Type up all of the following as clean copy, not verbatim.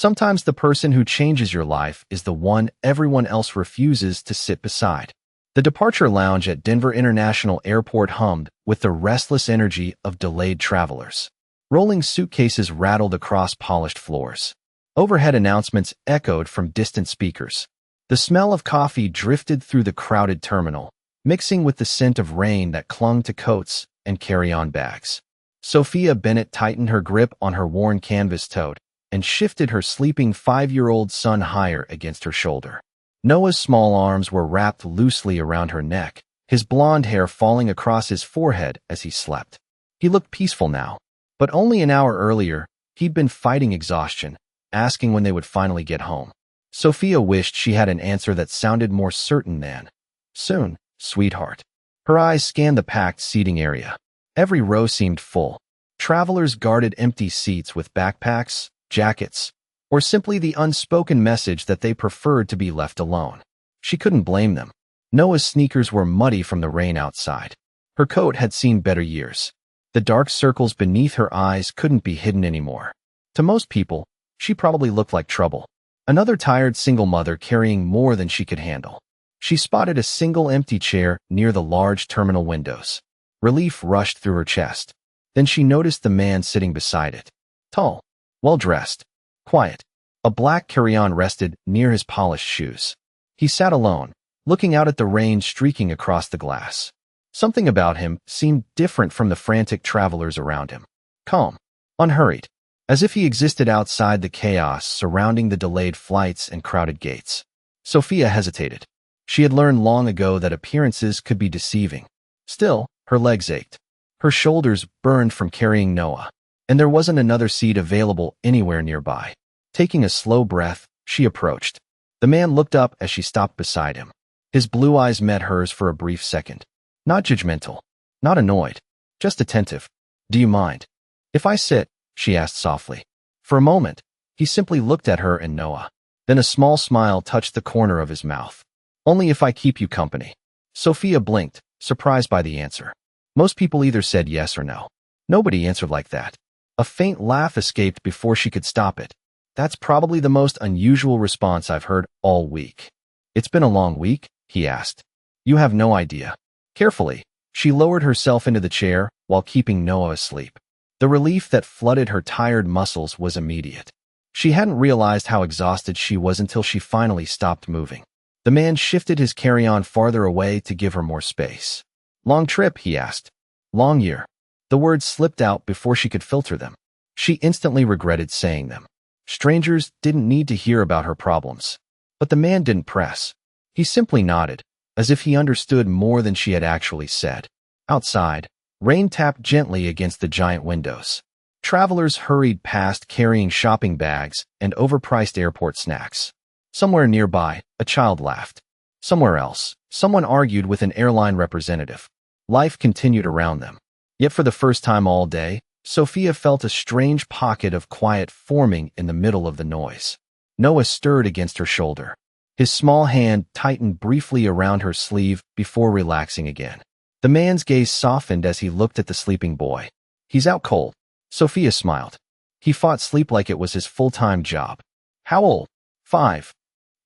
Sometimes the person who changes your life is the one everyone else refuses to sit beside. The departure lounge at Denver International Airport hummed with the restless energy of delayed travelers. Rolling suitcases rattled across polished floors. Overhead announcements echoed from distant speakers. The smell of coffee drifted through the crowded terminal, mixing with the scent of rain that clung to coats and carry-on bags. Sophia Bennett tightened her grip on her worn canvas tote and shifted her sleeping 5-year-old son higher against her shoulder. Noah's small arms were wrapped loosely around her neck, his blonde hair falling across his forehead as he slept. He looked peaceful now, but only an hour earlier, he'd been fighting exhaustion, asking when they would finally get home. Sophia wished she had an answer that sounded more certain than, "Soon, sweetheart." Her eyes scanned the packed seating area. Every row seemed full. Travelers guarded empty seats with backpacks, jackets, or simply the unspoken message that they preferred to be left alone. She couldn't blame them. Noah's sneakers were muddy from the rain outside. Her coat had seen better years. The dark circles beneath her eyes couldn't be hidden anymore. To most people, she probably looked like trouble. Another tired single mother carrying more than she could handle. She spotted a single empty chair near the large terminal windows. Relief rushed through her chest. Then she noticed the man sitting beside it. Tall, well-dressed, quiet. A black carry-on rested near his polished shoes. He sat alone, looking out at the rain streaking across the glass. Something about him seemed different from the frantic travelers around him. Calm, unhurried, as if he existed outside the chaos surrounding the delayed flights and crowded gates. Sophia hesitated. She had learned long ago that appearances could be deceiving. Still, her legs ached. Her shoulders burned from carrying Noah, and there wasn't another seat available anywhere nearby. Taking a slow breath, she approached. The man looked up as she stopped beside him. His blue eyes met hers for a brief second. Not judgmental, not annoyed, just attentive. "Do you mind if I sit?" she asked softly. For a moment, he simply looked at her and Noah. Then a small smile touched the corner of his mouth. "Only if I keep you company." Sophia blinked, surprised by the answer. Most people either said yes or no. Nobody answered like that. A faint laugh escaped before she could stop it. "That's probably the most unusual response I've heard all week." "It's been a long week?" he asked. "You have no idea." Carefully, she lowered herself into the chair while keeping Noah asleep. The relief that flooded her tired muscles was immediate. She hadn't realized how exhausted she was until she finally stopped moving. The man shifted his carry-on farther away to give her more space. "Long trip?" he asked. "Long year." The words slipped out before she could filter them. She instantly regretted saying them. Strangers didn't need to hear about her problems. But the man didn't press. He simply nodded, as if he understood more than she had actually said. Outside, rain tapped gently against the giant windows. Travelers hurried past carrying shopping bags and overpriced airport snacks. Somewhere nearby, a child laughed. Somewhere else, someone argued with an airline representative. Life continued around them. Yet for the first time all day, Sophia felt a strange pocket of quiet forming in the middle of the noise. Noah stirred against her shoulder. His small hand tightened briefly around her sleeve before relaxing again. The man's gaze softened as he looked at the sleeping boy. "He's out cold." Sophia smiled. He fought sleep like it was his full-time job. "How old?" 5.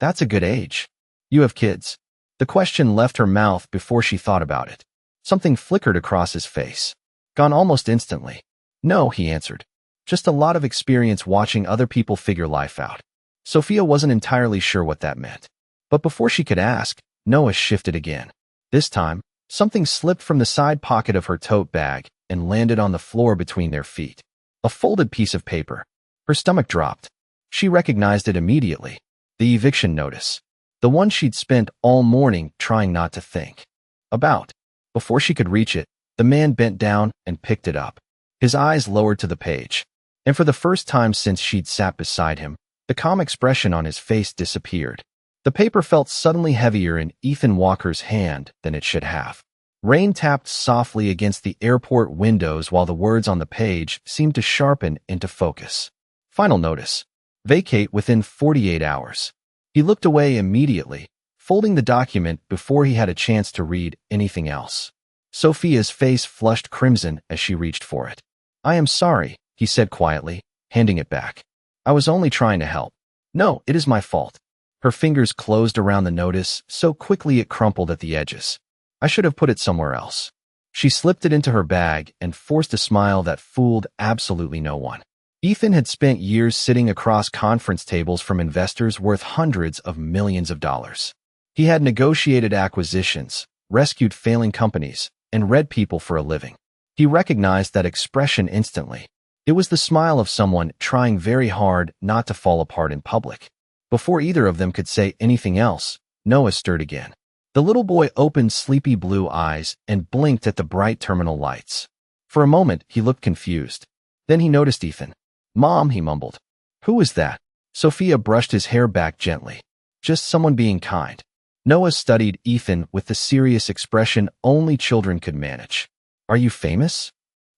"That's a good age. You have kids?" The question left her mouth before she thought about it. Something flickered across his face. Gone almost instantly. "No," he answered. "Just a lot of experience watching other people figure life out." Sophia wasn't entirely sure what that meant. But before she could ask, Noah shifted again. This time, something slipped from the side pocket of her tote bag and landed on the floor between their feet. A folded piece of paper. Her stomach dropped. She recognized it immediately. The eviction notice. The one she'd spent all morning trying not to think about. Before she could reach it, the man bent down and picked it up. His eyes lowered to the page. And for the first time since she'd sat beside him, the calm expression on his face disappeared. The paper felt suddenly heavier in Ethan Walker's hand than it should have. Rain tapped softly against the airport windows while the words on the page seemed to sharpen into focus. Final notice. Vacate within 48 hours. He looked away immediately, folding the document before he had a chance to read anything else. Sophia's face flushed crimson as she reached for it. "I am sorry," he said quietly, handing it back. I was only trying to help. No, it is my fault. Her fingers closed around the notice so quickly it crumpled at the edges. I should have put it somewhere else. She slipped it into her bag and forced a smile that fooled absolutely no one. Ethan had spent years sitting across conference tables from investors worth hundreds of millions of dollars. He had negotiated acquisitions, rescued failing companies, and read people for a living. He recognized that expression instantly. It was the smile of someone trying very hard not to fall apart in public. Before either of them could say anything else, Noah stirred again. The little boy opened sleepy blue eyes and blinked at the bright terminal lights. For a moment, he looked confused. Then he noticed Ethan. "Mom," he mumbled. "Who is that?" Sophia brushed his hair back gently. "Just someone being kind." Noah studied Ethan with the serious expression only children could manage. "Are you famous?"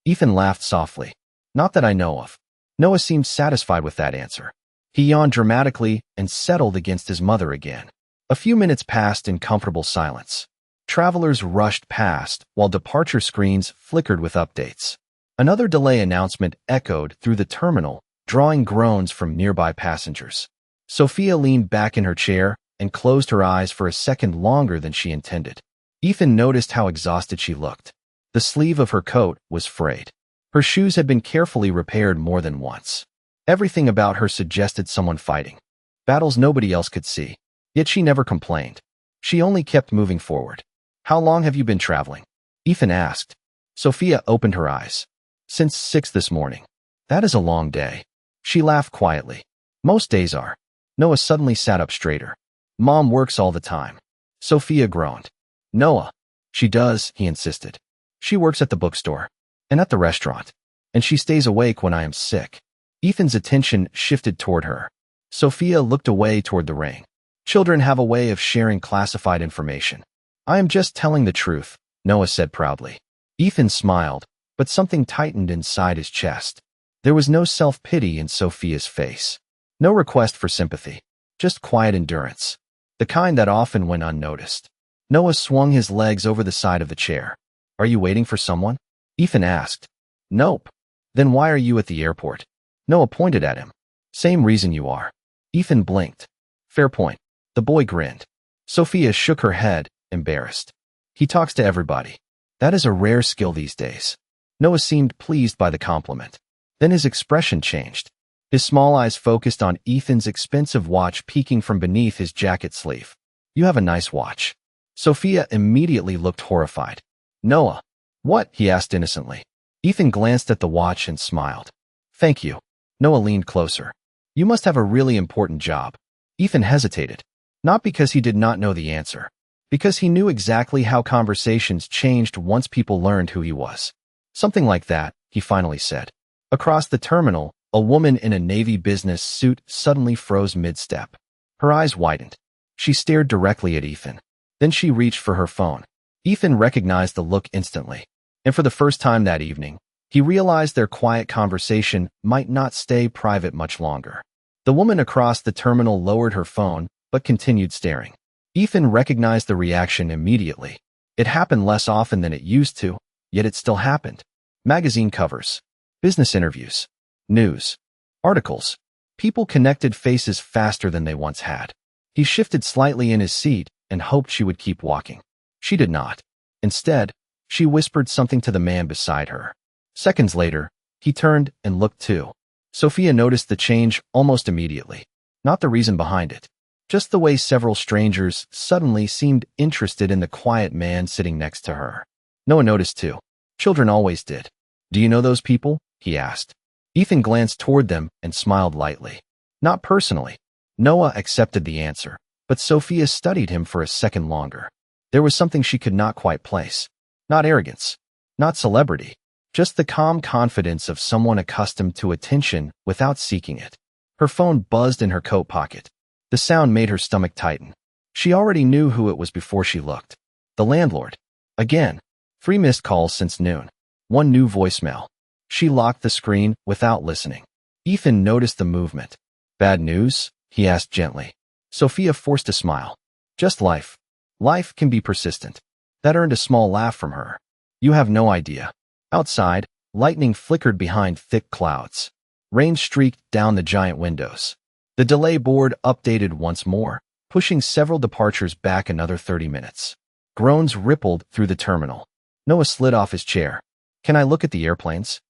Ethan laughed softly. "Not that I know of." Noah seemed satisfied with that answer. He yawned dramatically and settled against his mother again. A few minutes passed in comfortable silence. Travelers rushed past while departure screens flickered with updates. Another delay announcement echoed through the terminal, drawing groans from nearby passengers. Sophia leaned back in her chair and closed her eyes for a second longer than she intended. Ethan noticed how exhausted she looked. The sleeve of her coat was frayed. Her shoes had been carefully repaired more than once. Everything about her suggested someone fighting. Battles nobody else could see. Yet she never complained. She only kept moving forward. "How long have you been traveling?" Ethan asked. Sophia opened her eyes. "Since 6 this morning." "That is a long day." She laughed quietly. "Most days are." Noah suddenly sat up straighter. "Mom works all the time." Sophia groaned. "Noah." "She does," he insisted. "She works at the bookstore. And at the restaurant. And she stays awake when I am sick." Ethan's attention shifted toward her. Sophia looked away toward the ring. "Children have a way of sharing classified information." "I am just telling the truth," Noah said proudly. Ethan smiled, but something tightened inside his chest. There was no self-pity in Sophia's face. No request for sympathy. Just quiet endurance. The kind that often went unnoticed. Noah swung his legs over the side of the chair. "Are you waiting for someone?" Ethan asked. "Nope." "Then why are you at the airport?" Noah pointed at him. "Same reason you are." Ethan blinked. "Fair point." The boy grinned. Sophia shook her head, embarrassed. "He talks to everybody. That is a rare skill these days." Noah seemed pleased by the compliment. Then his expression changed. His small eyes focused on Ethan's expensive watch peeking from beneath his jacket sleeve. "You have a nice watch." Sophia immediately looked horrified. "Noah." "What?" he asked innocently. Ethan glanced at the watch and smiled. "Thank you." Noah leaned closer. "You must have a really important job." Ethan hesitated. Not because he did not know the answer. Because he knew exactly how conversations changed once people learned who he was. "Something like that," he finally said. Across the terminal, a woman in a Navy business suit suddenly froze mid-step. Her eyes widened. She stared directly at Ethan. Then she reached for her phone. Ethan recognized the look instantly. And for the first time that evening, he realized their quiet conversation might not stay private much longer. The woman across the terminal lowered her phone, but continued staring. Ethan recognized the reaction immediately. It happened less often than it used to, yet it still happened. Magazine covers, business interviews, news, articles. People connected faces faster than they once had. He shifted slightly in his seat and hoped she would keep walking. She did not. Instead, she whispered something to the man beside her. Seconds later, he turned and looked too. Sophia noticed the change almost immediately. Not the reason behind it. Just the way several strangers suddenly seemed interested in the quiet man sitting next to her. Noah noticed too. Children always did. "Do you know those people?" he asked. Ethan glanced toward them and smiled lightly. "Not personally." Noah accepted the answer, but Sophia studied him for a second longer. There was something she could not quite place. Not arrogance. Not celebrity. Just the calm confidence of someone accustomed to attention without seeking it. Her phone buzzed in her coat pocket. The sound made her stomach tighten. She already knew who it was before she looked. The landlord. Again. 3 missed calls since noon. 1 new voicemail. She locked the screen without listening. Ethan noticed the movement. "Bad news?" he asked gently. Sophia forced a smile. "Just life. Life can be persistent." That earned a small laugh from her. "You have no idea." Outside, lightning flickered behind thick clouds. Rain streaked down the giant windows. The delay board updated once more, pushing several departures back another 30 minutes. Groans rippled through the terminal. Noah slid off his chair. Can I look at the airplanes?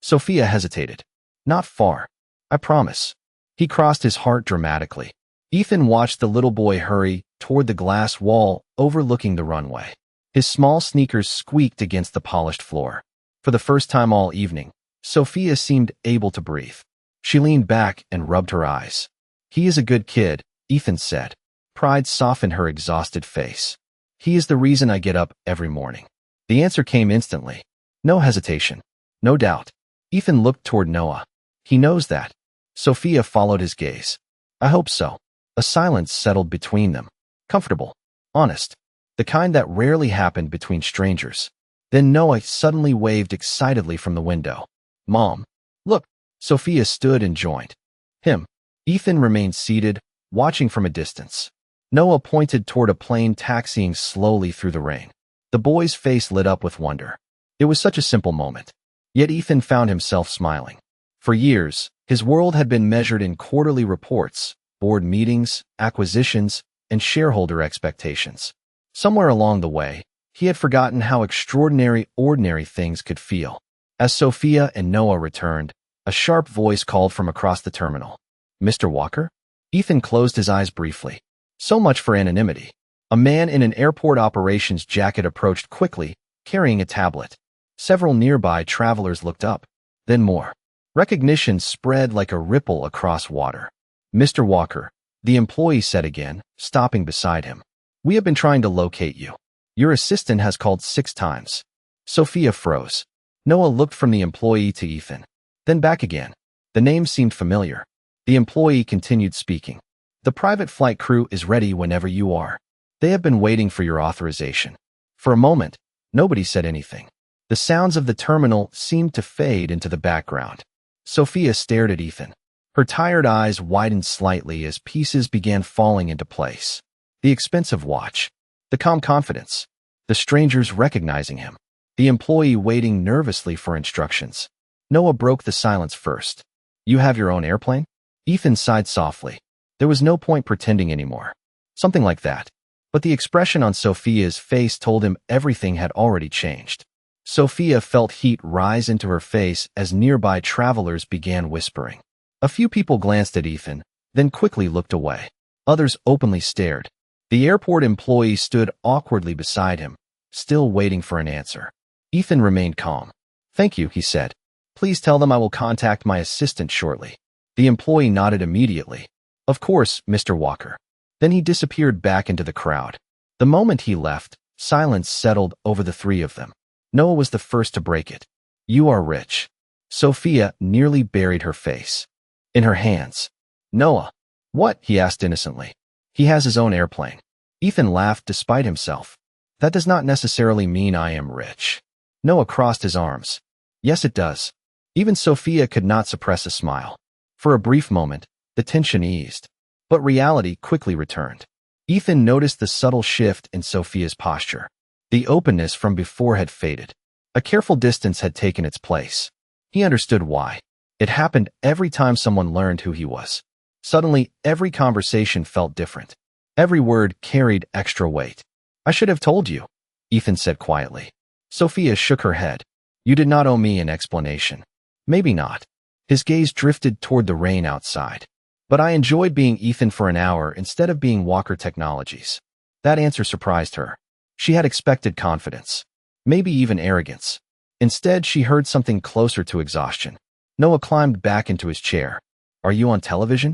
Sophia hesitated. Not far. I promise. He crossed his heart dramatically. Ethan watched the little boy hurry toward the glass wall overlooking the runway. His small sneakers squeaked against the polished floor. For the first time all evening, Sophia seemed able to breathe. She leaned back and rubbed her eyes. He is a good kid, Ethan said. Pride softened her exhausted face. He is the reason I get up every morning. The answer came instantly. No hesitation. No doubt. Ethan looked toward Noah. He knows that. Sophia followed his gaze. I hope so. A silence settled between them. Comfortable. Honest. The kind that rarely happened between strangers. Then Noah suddenly waved excitedly from the window. Mom. Look. Sophia stood and joined him. Ethan remained seated, watching from a distance. Noah pointed toward a plane taxiing slowly through the rain. The boy's face lit up with wonder. It was such a simple moment. Yet Ethan found himself smiling. For years, his world had been measured in quarterly reports, board meetings, acquisitions, and shareholder expectations. Somewhere along the way, he had forgotten how extraordinary ordinary things could feel. As Sophia and Noah returned, a sharp voice called from across the terminal. Mr. Walker? Ethan closed his eyes briefly. So much for anonymity. A man in an airport operations jacket approached quickly, carrying a tablet. Several nearby travelers looked up. Then more. Recognition spread like a ripple across water. Mr. Walker, the employee said again, stopping beside him. We have been trying to locate you. Your assistant has called 6 times. Sophia froze. Noah looked from the employee to Ethan. Then back again. The name seemed familiar. The employee continued speaking. The private flight crew is ready whenever you are. They have been waiting for your authorization. For a moment, nobody said anything. The sounds of the terminal seemed to fade into the background. Sophia stared at Ethan. Her tired eyes widened slightly as pieces began falling into place. The expensive watch. The calm confidence. The strangers recognizing him. The employee waiting nervously for instructions. Noah broke the silence first. You have your own airplane? Ethan sighed softly. There was no point pretending anymore. Something like that. But the expression on Sophia's face told him everything had already changed. Sophia felt heat rise into her face as nearby travelers began whispering. A few people glanced at Ethan, then quickly looked away. Others openly stared. The airport employee stood awkwardly beside him, still waiting for an answer. Ethan remained calm. Thank you, he said. Please tell them I will contact my assistant shortly. The employee nodded immediately. Of course, Mr. Walker. Then he disappeared back into the crowd. The moment he left, silence settled over the three of them. Noah was the first to break it. You are rich. Sophia nearly buried her face in her hands. Noah. What? He asked innocently. He has his own airplane. Ethan laughed despite himself. That does not necessarily mean I am rich. Noah crossed his arms. Yes, it does. Even Sophia could not suppress a smile. For a brief moment, the tension eased. But reality quickly returned. Ethan noticed the subtle shift in Sophia's posture. The openness from before had faded. A careful distance had taken its place. He understood why. It happened every time someone learned who he was. Suddenly, every conversation felt different. Every word carried extra weight. I should have told you, Ethan said quietly. Sophia shook her head. You did not owe me an explanation. Maybe not. His gaze drifted toward the rain outside. But I enjoyed being Ethan for an hour instead of being Walker Technologies. That answer surprised her. She had expected confidence. Maybe even arrogance. Instead, she heard something closer to exhaustion. Noah climbed back into his chair. Are you on television?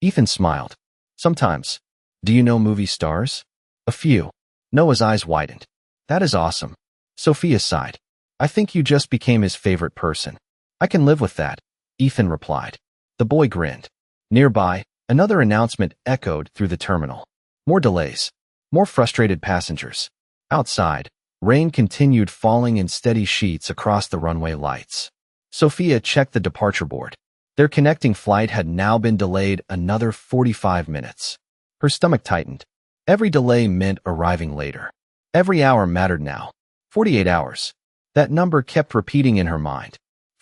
Ethan smiled. Sometimes. Do you know movie stars? A few. Noah's eyes widened. That is awesome. Sophia sighed. I think you just became his favorite person. I can live with that, Ethan replied. The boy grinned. Nearby, another announcement echoed through the terminal. More delays. More frustrated passengers. Outside, rain continued falling in steady sheets across the runway lights. Sophia checked the departure board. Their connecting flight had now been delayed another 45 minutes. Her stomach tightened. Every delay meant arriving later. Every hour mattered now. 48 hours. That number kept repeating in her mind.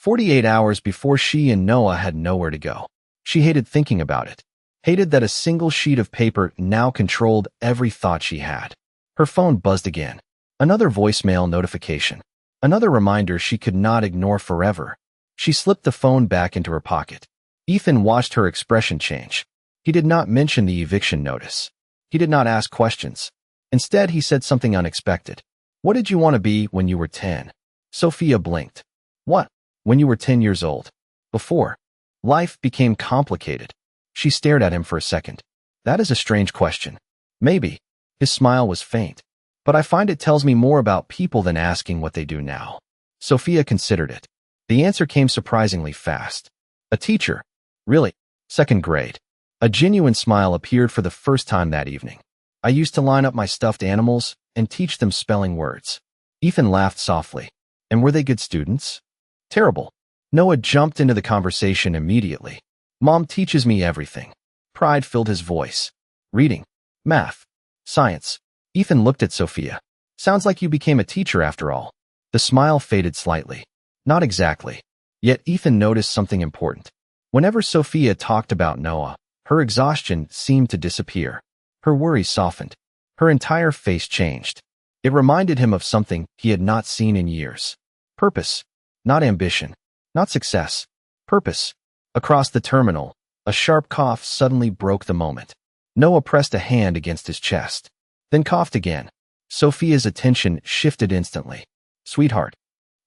48 hours before she and Noah had nowhere to go. She hated thinking about it. Hated that a single sheet of paper now controlled every thought she had. Her phone buzzed again. Another voicemail notification. Another reminder she could not ignore forever. She slipped the phone back into her pocket. Ethan watched her expression change. He did not mention the eviction notice. He did not ask questions. Instead, he said something unexpected. "What did you want to be when you were 10? Sophia blinked. "What? When you were 10 years old?" "Before life became complicated." She stared at him for a second. "That is a strange question." "Maybe." His smile was faint. "But I find it tells me more about people than asking what they do now." Sophia considered it. The answer came surprisingly fast. "A teacher." "Really? Second grade." A genuine smile appeared for the first time that evening. "I used to line up my stuffed animals and teach them spelling words." Ethan laughed softly. "And were they good students?" "Terrible." Noah jumped into the conversation immediately. "Mom teaches me everything." Pride filled his voice. "Reading, math, science." Ethan looked at Sophia. "Sounds like you became a teacher after all." The smile faded slightly. "Not exactly." Yet Ethan noticed something important. Whenever Sophia talked about Noah, her exhaustion seemed to disappear. Her worry softened. Her entire face changed. It reminded him of something he had not seen in years. Purpose. Not ambition. Not success. Purpose. Across the terminal, a sharp cough suddenly broke the moment. Noah pressed a hand against his chest, then coughed again. Sophia's attention shifted instantly. "Sweetheart."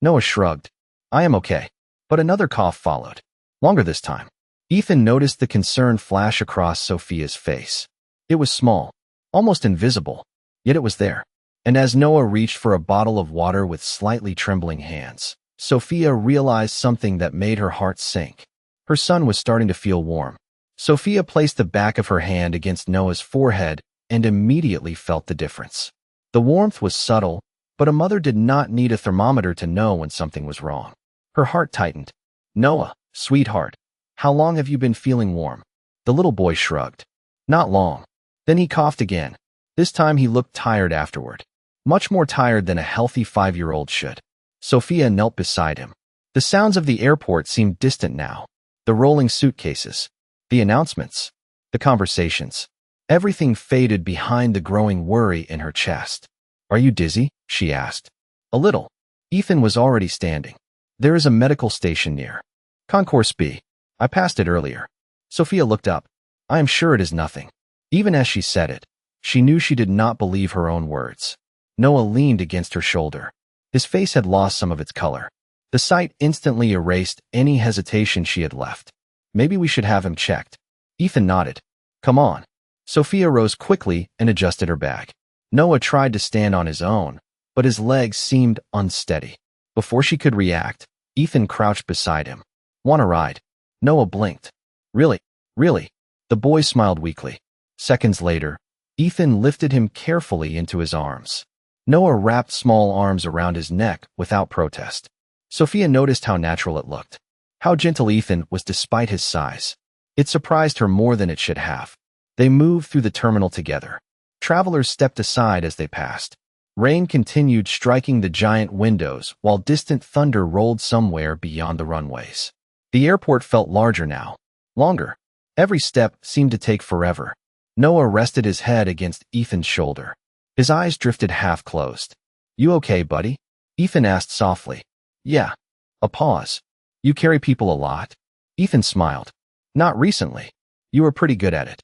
Noah shrugged. "I am okay." But another cough followed. Longer this time. Ethan noticed the concern flash across Sophia's face. It was small, almost invisible, yet it was there. And as Noah reached for a bottle of water with slightly trembling hands, Sophia realized something that made her heart sink. Her son was starting to feel warm. Sophia placed the back of her hand against Noah's forehead and immediately felt the difference. The warmth was subtle, but a mother did not need a thermometer to know when something was wrong. Her heart tightened. "Noah, sweetheart, how long have you been feeling warm?" The little boy shrugged. "Not long." Then he coughed again. This time he looked tired afterward. Much more tired than a healthy 5-year-old should. Sophia knelt beside him. The sounds of the airport seemed distant now. The rolling suitcases, the announcements, the conversations. Everything faded behind the growing worry in her chest. "Are you dizzy?" she asked. "A little." Ethan was already standing. "There is a medical station near. Concourse B. I passed it earlier." Sophia looked up. "I am sure it is nothing." Even as she said it, she knew she did not believe her own words. Noah leaned against her shoulder. His face had lost some of its color. The sight instantly erased any hesitation she had left. "Maybe we should have him checked." Ethan nodded. "Come on." Sophia rose quickly and adjusted her bag. Noah tried to stand on his own, but his legs seemed unsteady. Before she could react, Ethan crouched beside him. "Want a ride?" Noah blinked. "Really? Really?" The boy smiled weakly. Seconds later, Ethan lifted him carefully into his arms. Noah wrapped small arms around his neck without protest. Sophia noticed how natural it looked, how gentle Ethan was despite his size. It surprised her more than it should have. They moved through the terminal together. Travelers stepped aside as they passed. Rain continued striking the giant windows while distant thunder rolled somewhere beyond the runways. The airport felt larger now, longer. Every step seemed to take forever. Noah rested his head against Ethan's shoulder. His eyes drifted half-closed. "You okay, buddy?" Ethan asked softly. "Yeah." A pause. "You carry people a lot?" Ethan smiled. "Not recently. You were pretty good at it."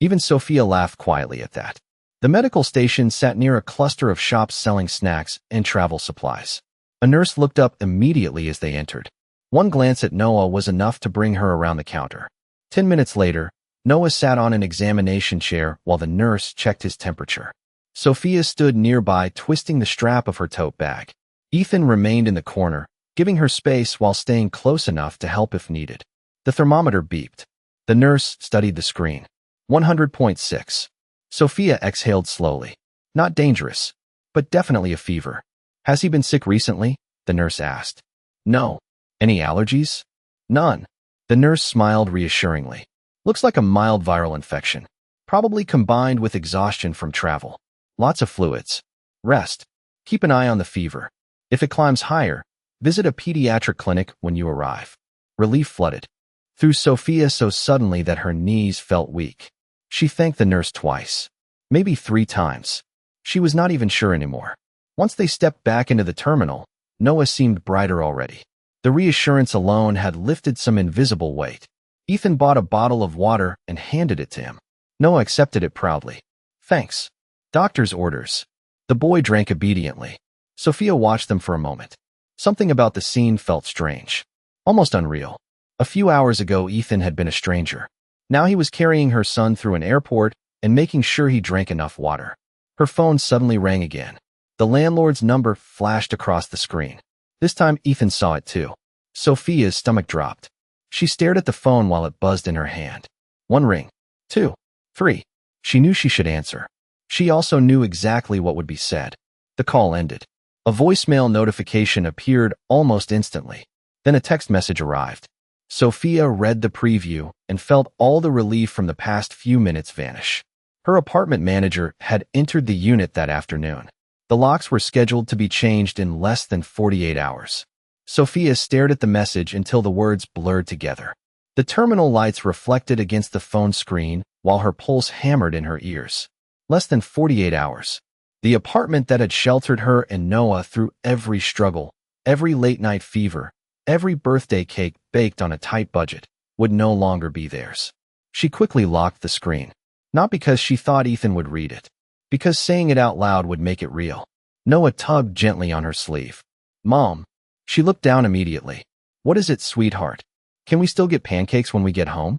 Even Sophia laughed quietly at that. The medical station sat near a cluster of shops selling snacks and travel supplies. A nurse looked up immediately as they entered. One glance at Noah was enough to bring her around the counter. 10 minutes later, Noah sat on an examination chair while the nurse checked his temperature. Sophia stood nearby, twisting the strap of her tote bag. Ethan remained in the corner, giving her space while staying close enough to help if needed. The thermometer beeped. The nurse studied the screen. 100.6. Sophia exhaled slowly. "Not dangerous, but definitely a fever." "Has he been sick recently?" the nurse asked. "No." "Any allergies?" "None." The nurse smiled reassuringly. "Looks like a mild viral infection, probably combined with exhaustion from travel. Lots of fluids. Rest. Keep an eye on the fever. If it climbs higher, Visit a pediatric clinic when you arrive. Relief flooded through Sophia so suddenly that her knees felt weak. She thanked the nurse twice, maybe 3 times. She was not even sure anymore. Once they stepped back into the terminal, Noah seemed brighter already. The reassurance alone had lifted some invisible weight. Ethan bought a bottle of water and handed it to him. Noah accepted it proudly. Thanks. Doctor's orders. The boy drank obediently. Sophia watched them for a moment. Something about the scene felt strange, almost unreal. A few hours ago, Ethan had been a stranger. Now he was carrying her son through an airport and making sure he drank enough water. Her phone suddenly rang again. The landlord's number flashed across the screen. This time, Ethan saw it too. Sophia's stomach dropped. She stared at the phone while it buzzed in her hand. 1 ring. 2. 3. She knew she should answer. She also knew exactly what would be said. The call ended. A voicemail notification appeared almost instantly. Then a text message arrived. Sophia read the preview and felt all the relief from the past few minutes vanish. Her apartment manager had entered the unit that afternoon. The locks were scheduled to be changed in less than 48 hours. Sophia stared at the message until the words blurred together. The terminal lights reflected against the phone screen while her pulse hammered in her ears. Less than 48 hours. The apartment that had sheltered her and Noah through every struggle, every late-night fever, every birthday cake baked on a tight budget, would no longer be theirs. She quickly locked the screen. Not because she thought Ethan would read it, because saying it out loud would make it real. Noah tugged gently on her sleeve. Mom. She looked down immediately. What is it, sweetheart? Can we still get pancakes when we get home?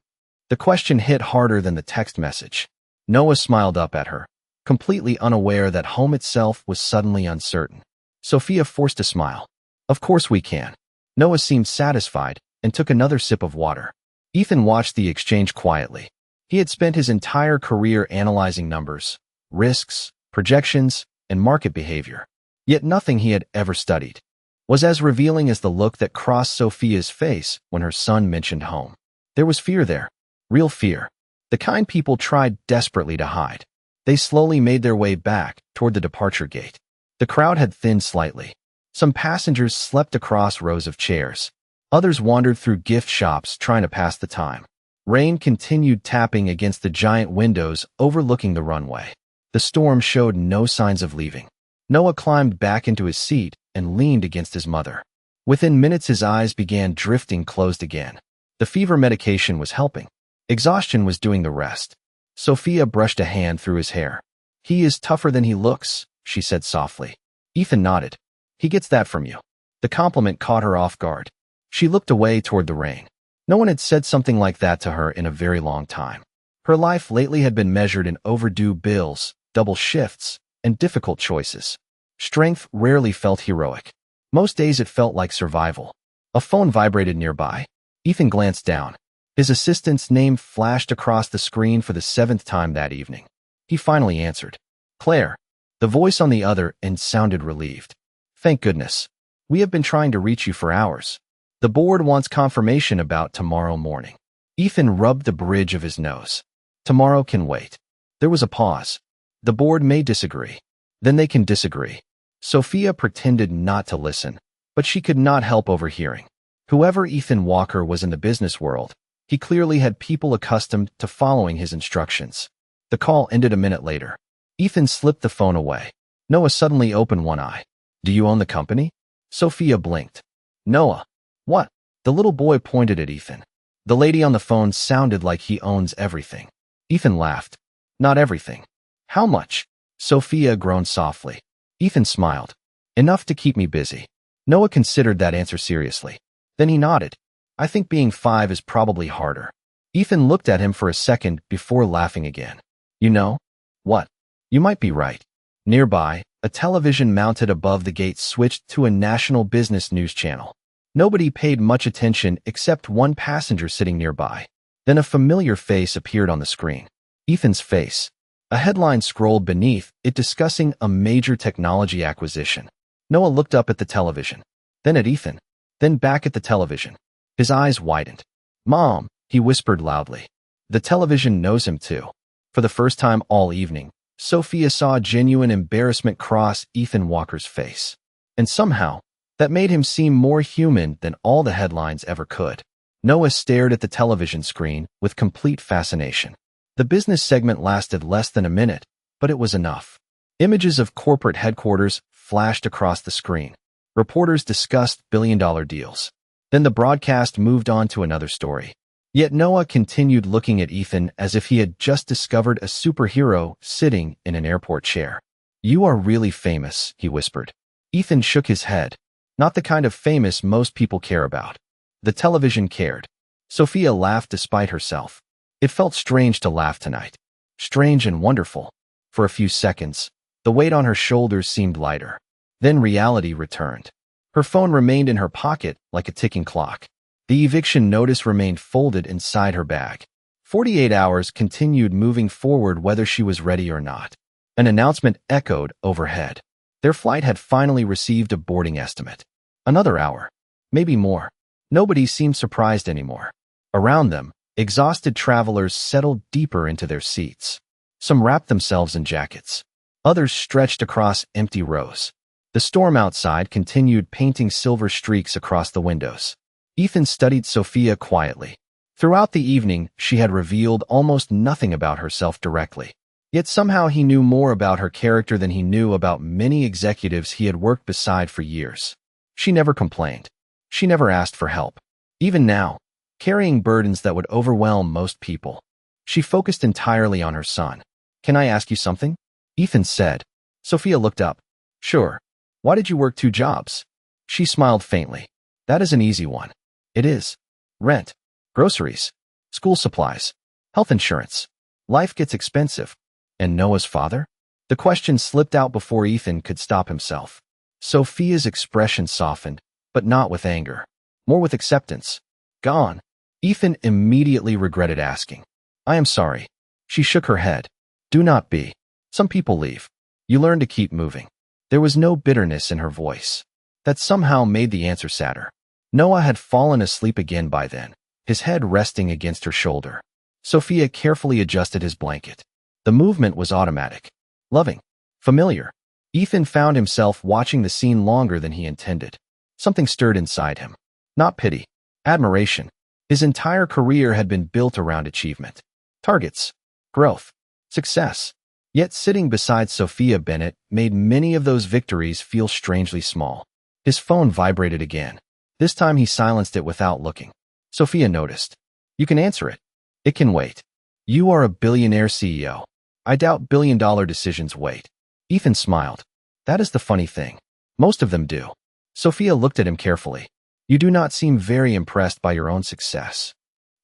The question hit harder than the text message. Noah smiled up at her, completely unaware that home itself was suddenly uncertain. Sophia forced a smile. Of course we can. Noah seemed satisfied and took another sip of water. Ethan watched the exchange quietly. He had spent his entire career analyzing numbers, risks, projections, and market behavior. Yet nothing he had ever studied was as revealing as the look that crossed Sophia's face when her son mentioned home. There was fear there, real fear, the kind people tried desperately to hide. They slowly made their way back toward the departure gate. The crowd had thinned slightly. Some passengers slept across rows of chairs. Others wandered through gift shops trying to pass the time. Rain continued tapping against the giant windows overlooking the runway. The storm showed no signs of leaving. Noah climbed back into his seat and leaned against his mother. Within minutes, his eyes began drifting closed again. The fever medication was helping. Exhaustion was doing the rest. Sophia brushed a hand through his hair. He is tougher than he looks, she said softly. Ethan nodded. He gets that from you. The compliment caught her off guard. She looked away toward the rain. No one had said something like that to her in a very long time. Her life lately had been measured in overdue bills, double shifts, and difficult choices. Strength rarely felt heroic. Most days it felt like survival. A phone vibrated nearby. Ethan glanced down. His assistant's name flashed across the screen for the 7th time that evening. He finally answered. Claire. The voice on the other end sounded relieved. Thank goodness. We have been trying to reach you for hours. The board wants confirmation about tomorrow morning. Ethan rubbed the bridge of his nose. Tomorrow can wait. There was a pause. The board may disagree. Then they can disagree. Sophia pretended not to listen, but she could not help overhearing. Whoever Ethan Walker was in the business world, he clearly had people accustomed to following his instructions. The call ended a minute later. Ethan slipped the phone away. Noah suddenly opened one eye. Do you own the company? Sophia blinked. Noah. What? The little boy pointed at Ethan. The lady on the phone sounded like he owns everything. Ethan laughed. Not everything. How much? Sophia groaned softly. Ethan smiled. Enough to keep me busy. Noah considered that answer seriously. Then he nodded. I think being 5 is probably harder. Ethan looked at him for a second before laughing again. You know? What? You might be right. Nearby, a television mounted above the gate switched to a national business news channel. Nobody paid much attention except one passenger sitting nearby. Then a familiar face appeared on the screen. Ethan's face. A headline scrolled beneath it discussing a major technology acquisition. Noah looked up at the television, then at Ethan, then back at the television. His eyes widened. Mom, he whispered loudly. The television knows him too. For the first time all evening, Sophia saw genuine embarrassment cross Ethan Walker's face. And somehow, that made him seem more human than all the headlines ever could. Noah stared at the television screen with complete fascination. The business segment lasted less than a minute, but it was enough. Images of corporate headquarters flashed across the screen. Reporters discussed billion-dollar deals. Then the broadcast moved on to another story. Yet Noah continued looking at Ethan as if he had just discovered a superhero sitting in an airport chair. "You are really famous," he whispered. Ethan shook his head. "Not the kind of famous most people care about." The television cared. Sophia laughed despite herself. It felt strange to laugh tonight. Strange and wonderful. For a few seconds, the weight on her shoulders seemed lighter. Then reality returned. Her phone remained in her pocket like a ticking clock. The eviction notice remained folded inside her bag. 48 hours continued moving forward whether she was ready or not. An announcement echoed overhead. Their flight had finally received a boarding estimate. Another hour. Maybe more. Nobody seemed surprised anymore. Around them, exhausted travelers settled deeper into their seats. Some wrapped themselves in jackets. Others stretched across empty rows. The storm outside continued painting silver streaks across the windows. Ethan studied Sophia quietly. Throughout the evening, she had revealed almost nothing about herself directly. Yet somehow he knew more about her character than he knew about many executives he had worked beside for years. She never complained. She never asked for help. Even now, carrying burdens that would overwhelm most people, she focused entirely on her son. "Can I ask you something?" Ethan said. Sophia looked up. "Sure. Why did you work 2 jobs?" She smiled faintly. "That is an easy one." "It is. Rent, groceries, school supplies, health insurance. Life gets expensive." "And Noah's father?" The question slipped out before Ethan could stop himself. Sophia's expression softened, but not with anger. More with acceptance. "Gone." Ethan immediately regretted asking. "I am sorry." She shook her head. "Do not be. Some people leave. You learn to keep moving." There was no bitterness in her voice. That somehow made the answer sadder. Noah had fallen asleep again by then, his head resting against her shoulder. Sophia carefully adjusted his blanket. The movement was automatic. Loving. Familiar. Ethan found himself watching the scene longer than he intended. Something stirred inside him. Not pity. Admiration. His entire career had been built around achievement. Targets. Growth. Success. Yet sitting beside Sophia Bennett made many of those victories feel strangely small. His phone vibrated again. This time he silenced it without looking. Sophia noticed. "You can answer it. It can wait. You are a billionaire CEO. I doubt billion-dollar decisions wait." Ethan smiled. "That is the funny thing. Most of them do." Sophia looked at him carefully. "You do not seem very impressed by your own success."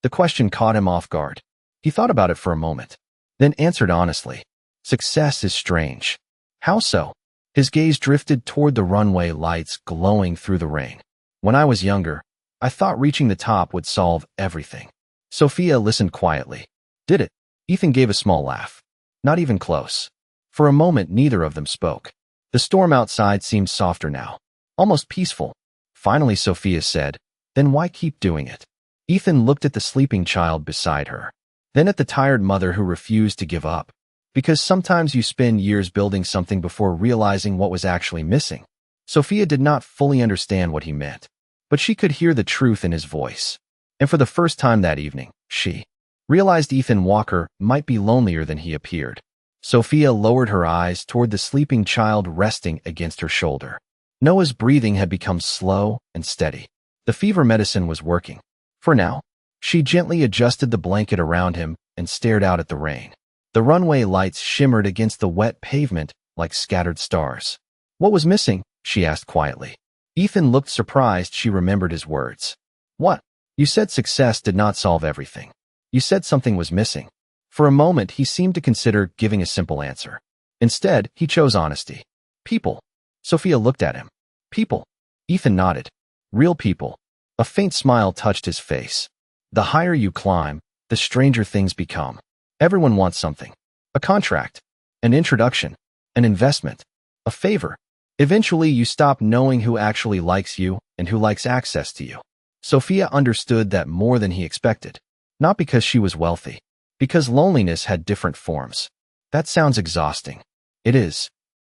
The question caught him off guard. He thought about it for a moment, then answered honestly. "Success is strange." "How so?" His gaze drifted toward the runway lights glowing through the rain. "When I was younger, I thought reaching the top would solve everything." Sophia listened quietly. "Did it?" Ethan gave a small laugh. "Not even close." For a moment, neither of them spoke. The storm outside seemed softer now, almost peaceful. Finally, Sophia said, "Then why keep doing it?" Ethan looked at the sleeping child beside her, then at the tired mother who refused to give up. "Because sometimes you spend years building something before realizing what was actually missing." Sophia did not fully understand what he meant, but she could hear the truth in his voice. And for the first time that evening, she realized Ethan Walker might be lonelier than he appeared. Sophia lowered her eyes toward the sleeping child resting against her shoulder. Noah's breathing had become slow and steady. The fever medicine was working. For now, she gently adjusted the blanket around him and stared out at the rain. The runway lights shimmered against the wet pavement like scattered stars. "What was missing?" she asked quietly. Ethan looked surprised she remembered his words. "What?" "You said success did not solve everything. You said something was missing." For a moment, he seemed to consider giving a simple answer. Instead, he chose honesty. "People." Sophia looked at him. "People." Ethan nodded. "Real people." A faint smile touched his face. "The higher you climb, the stranger things become. Everyone wants something. A contract, an introduction, an investment, a favor. Eventually, you stop knowing who actually likes you and who likes access to you." Sophia understood that more than he expected. Not because she was wealthy, because loneliness had different forms. "That sounds exhausting." "It is."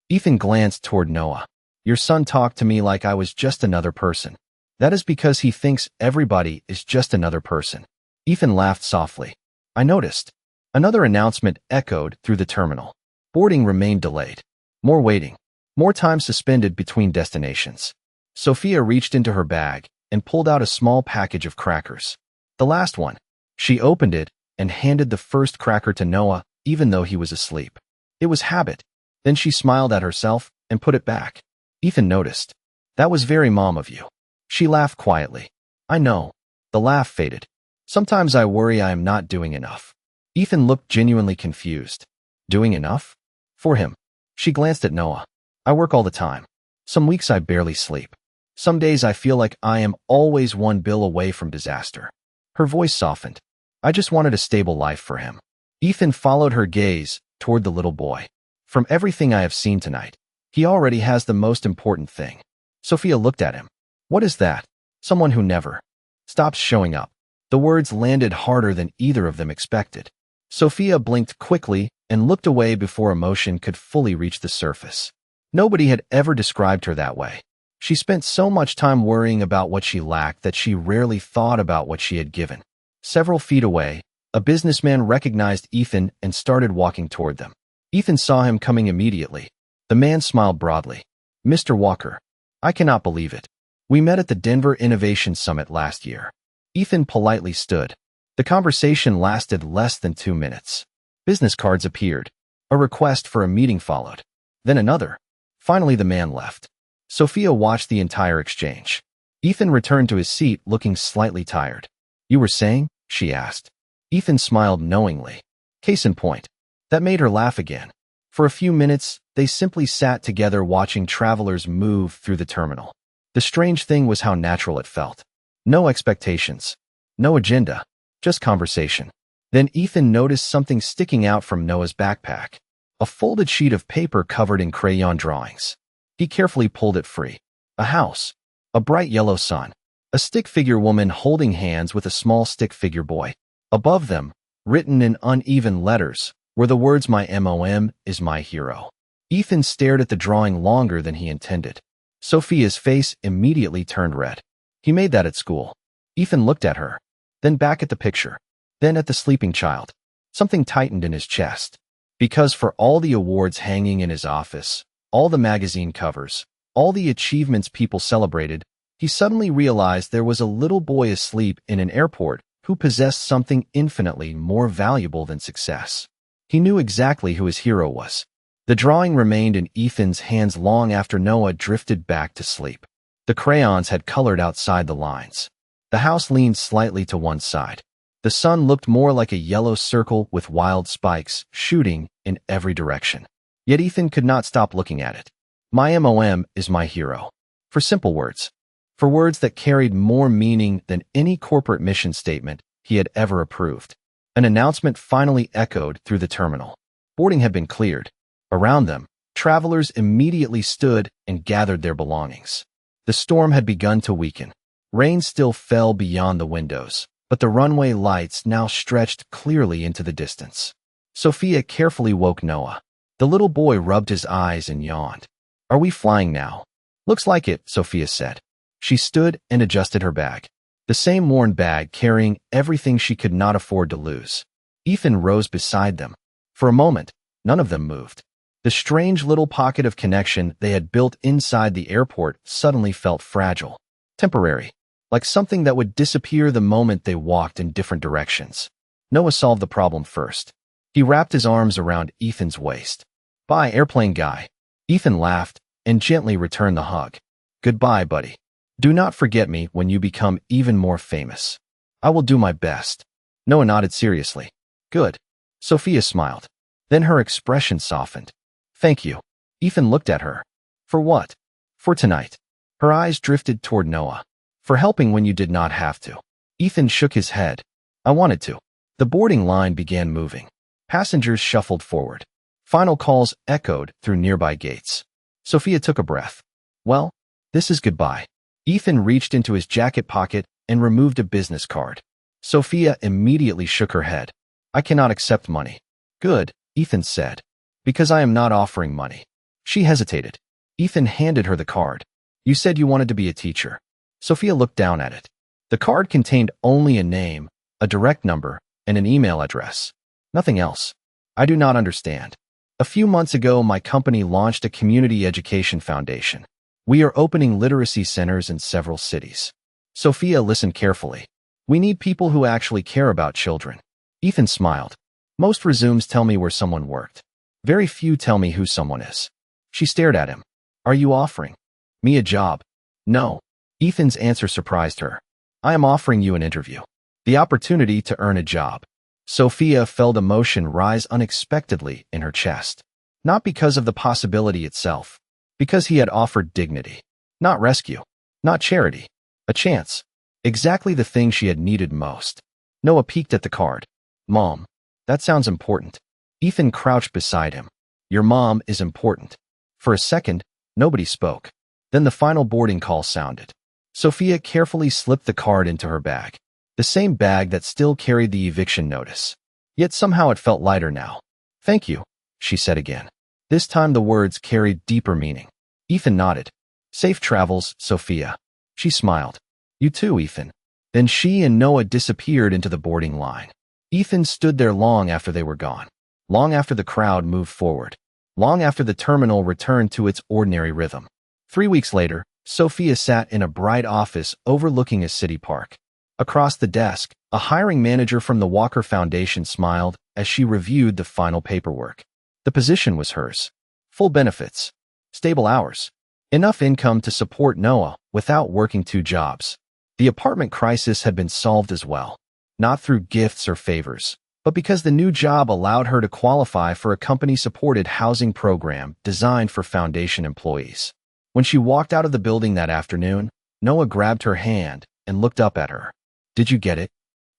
Ethan glanced toward Noah. Your son talked to me like I was just another person. That is because he thinks everybody is just another person. Ethan laughed softly. I noticed. Another announcement echoed through the terminal. Boarding remained delayed. More waiting. More time suspended between destinations. Sophia reached into her bag and pulled out a small package of crackers. The last one. She opened it and handed the first cracker to Noah, even though he was asleep. It was habit. Then she smiled at herself and put it back. Ethan noticed. That was very mom of you. She laughed quietly. I know. The laugh faded. Sometimes I worry I am not doing enough. Ethan looked genuinely confused. Doing enough? For him. She glanced at Noah. I work all the time. Some weeks I barely sleep. Some days I feel like I am always one bill away from disaster. Her voice softened. I just wanted a stable life for him. Ethan followed her gaze toward the little boy. From everything I have seen tonight, he already has the most important thing. Sophia looked at him. What is that? Someone who never stops showing up. The words landed harder than either of them expected. Sophia blinked quickly and looked away before emotion could fully reach the surface. Nobody had ever described her that way. She spent so much time worrying about what she lacked that she rarely thought about what she had given. Several feet away, a businessman recognized Ethan and started walking toward them. Ethan saw him coming immediately. The man smiled broadly. Mr. Walker. I cannot believe it. We met at the Denver Innovation Summit last year. Ethan politely stood. The conversation lasted less than 2 minutes. Business cards appeared. A request for a meeting followed. Then another. Finally, the man left. Sophia watched the entire exchange. Ethan returned to his seat looking slightly tired. You were saying? She asked. Ethan smiled knowingly. Case in point. That made her laugh again. For a few minutes, they simply sat together watching travelers move through the terminal. The strange thing was how natural it felt. No expectations. No agenda. Just conversation. Then Ethan noticed something sticking out from Noah's backpack. A folded sheet of paper covered in crayon drawings. He carefully pulled it free. A house. A bright yellow sun. A stick figure woman holding hands with a small stick figure boy. Above them, written in uneven letters, were the words My MOM is my hero. Ethan stared at the drawing longer than he intended. Sophia's face immediately turned red. He made that at school. Ethan looked at her, then back at the picture, then at the sleeping child. Something tightened in his chest. Because for all the awards hanging in his office, all the magazine covers, all the achievements people celebrated, he suddenly realized there was a little boy asleep in an airport who possessed something infinitely more valuable than success. He knew exactly who his hero was. The drawing remained in Ethan's hands long after Noah drifted back to sleep. The crayons had colored outside the lines. The house leaned slightly to one side. The sun looked more like a yellow circle with wild spikes shooting in every direction. Yet Ethan could not stop looking at it. My MOM is my hero. For simple words. For words that carried more meaning than any corporate mission statement he had ever approved. An announcement finally echoed through the terminal. Boarding had been cleared. Around them, travelers immediately stood and gathered their belongings. The storm had begun to weaken. Rain still fell beyond the windows, but the runway lights now stretched clearly into the distance. Sophia carefully woke Noah. The little boy rubbed his eyes and yawned. Are we flying now? Looks like it, Sophia said. She stood and adjusted her bag. The same worn bag carrying everything she could not afford to lose. Ethan rose beside them. For a moment, none of them moved. The strange little pocket of connection they had built inside the airport suddenly felt fragile, temporary, like something that would disappear the moment they walked in different directions. Noah solved the problem first. He wrapped his arms around Ethan's waist. Bye, airplane guy. Ethan laughed and gently returned the hug. Goodbye, buddy. Do not forget me when you become even more famous. I will do my best. Noah nodded seriously. Good. Sophia smiled. Then her expression softened. Thank you. Ethan looked at her. For what? For tonight. Her eyes drifted toward Noah. For helping when you did not have to. Ethan shook his head. I wanted to. The boarding line began moving. Passengers shuffled forward. Final calls echoed through nearby gates. Sophia took a breath. Well, this is goodbye. Ethan reached into his jacket pocket and removed a business card. Sophia immediately shook her head. I cannot accept money. Good, Ethan said. Because I am not offering money. She hesitated. Ethan handed her the card. You said you wanted to be a teacher. Sophia looked down at it. The card contained only a name, a direct number, and an email address. Nothing else. I do not understand. A few months ago, my company launched a community education foundation. We are opening literacy centers in several cities. Sophia listened carefully. We need people who actually care about children. Ethan smiled. Most resumes tell me where someone worked. Very few tell me who someone is. She stared at him. Are you offering me a job? No. Ethan's answer surprised her. I am offering you an interview. The opportunity to earn a job. Sophia felt emotion rise unexpectedly in her chest. Not because of the possibility itself. Because he had offered dignity. Not rescue. Not charity. A chance. Exactly the thing she had needed most. Noah peeked at the card. Mom. That sounds important. Ethan crouched beside him. Your mom is important. For a second, nobody spoke. Then the final boarding call sounded. Sophia carefully slipped the card into her bag. The same bag that still carried the eviction notice. Yet somehow it felt lighter now. Thank you, she said again. This time the words carried deeper meaning. Ethan nodded. Safe travels, Sophia. She smiled. You too, Ethan. Then she and Noah disappeared into the boarding line. Ethan stood there long after they were gone. Long after the crowd moved forward. Long after the terminal returned to its ordinary rhythm. 3 weeks later, Sophia sat in a bright office overlooking a city park. Across the desk, a hiring manager from the Walker Foundation smiled as she reviewed the final paperwork. The position was hers. Full benefits. Stable hours. Enough income to support Noah without working 2 jobs. The apartment crisis had been solved as well. Not through gifts or favors, but because the new job allowed her to qualify for a company-supported housing program designed for foundation employees. When she walked out of the building that afternoon, Noah grabbed her hand and looked up at her. Did you get it?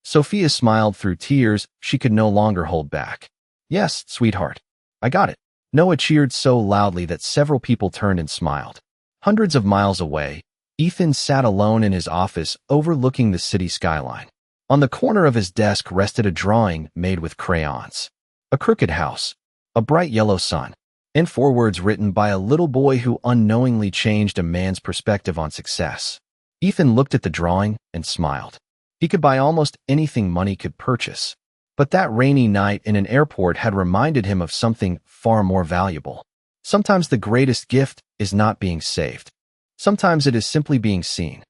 Sophia smiled through tears she could no longer hold back. Yes, sweetheart. I got it. Noah cheered so loudly that several people turned and smiled. Hundreds of miles away, Ethan sat alone in his office overlooking the city skyline. On the corner of his desk rested a drawing made with crayons. A crooked house, a bright yellow sun, and 4 words written by a little boy who unknowingly changed a man's perspective on success. Ethan looked at the drawing and smiled. He could buy almost anything money could purchase. But that rainy night in an airport had reminded him of something far more valuable. Sometimes the greatest gift is not being saved. Sometimes it is simply being seen.